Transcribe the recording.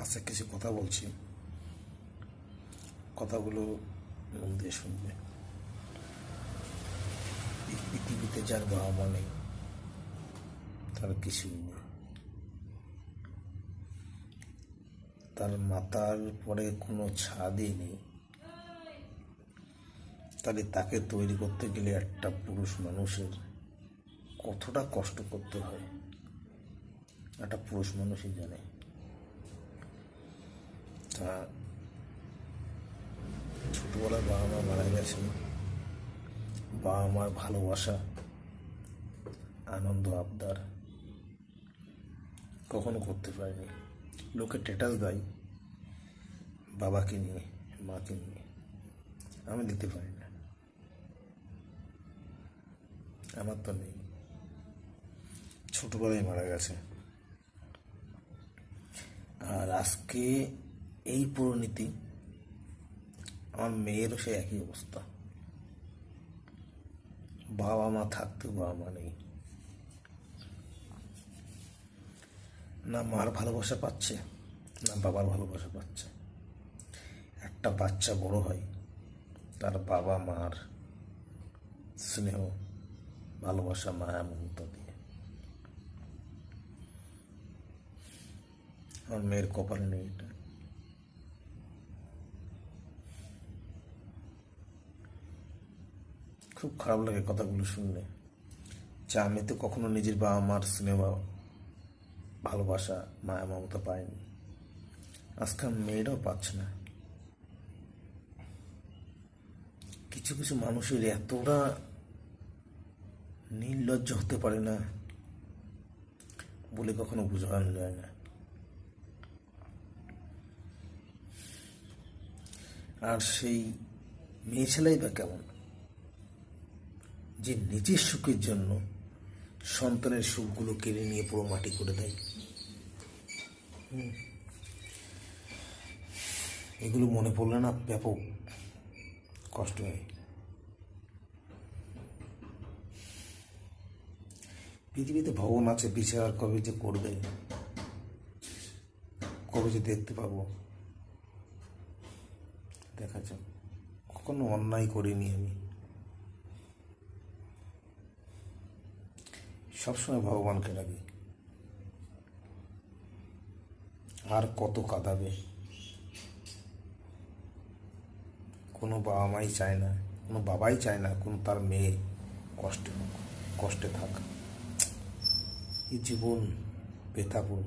আচ্ছা, কিছু কথা বলছি, কথাগুলো মন দিয়ে শুনবে। এই পৃথিবীতে যার বাবা মা নেই তার কিছুই নেই। তার মাথার পরে কোনো ছাদই নেই। তাহলে তাকে তৈরি করতে গেলে একটা পুরুষ মানুষের কতটা কষ্ট করতে হয় একটা পুরুষ মানুষই জানে। তা ছোটবেলায় বাবা মা মারা গেছেন, বাবা মার ভালোবাসা, আনন্দ আবদার কখনো করতে পারিনি। লোকে স্ট্যাটাস দেয় বাবাকে নিয়ে, মাকে নিয়ে, আমি দিতে পারি না। আমার তো নেই, ছোটবেলায় মারা গেছে। আর আজকে এই পরিণতি, আমার মেয়েরও সে একই অবস্থা। বাবা মা থাকতেও বাবা মা নেই, না মার ভালোবাসা পাচ্ছে না বাবার ভালোবাসা পাচ্ছে। একটা বাচ্চা বড় হয় তার বাবা মার স্নেহ, ভালোবাসা, মায়া, মমতা দিয়ে। আমার মেয়ের কপালে নেই এটা। খুব খারাপ লাগে কথাগুলো শুনলে, যে আমি তো কখনো নিজের বাবা মার স্নেহ, ভালোবাসা, মায়া, মমতা পাইনি। আজকাল মেয়েরাও পাচ্ছে না। কিছু কিছু মানুষের এতটা নির্লজ্জ হতে পারে না বলে কখনো বোঝানো যায় না। আর সেই মেয়ে ছেলেই বা কেমন, যে নিজের সুখের জন্য সন্তানের সুখগুলো কেড়ে নিয়ে পুরো মাটি করে দেয়। এগুলো মনে পড়লে না ব্যাপক কষ্ট হয়। পৃথিবীতে ভগবান আছে, বিচার কবে যে করবে, কবে যে দেখতে পাবো দেখা যাক। কখনো অন্যায় করিনি আমি, সবসময় ভগবানকে ডাকি। আর কত কাঁদাবে? কোনো বাবা মাই চায় না, কোনো বাবাই চায় না কোনো তার মেয়ে কষ্টে থাক। এই জীবন ব্যথাপুর।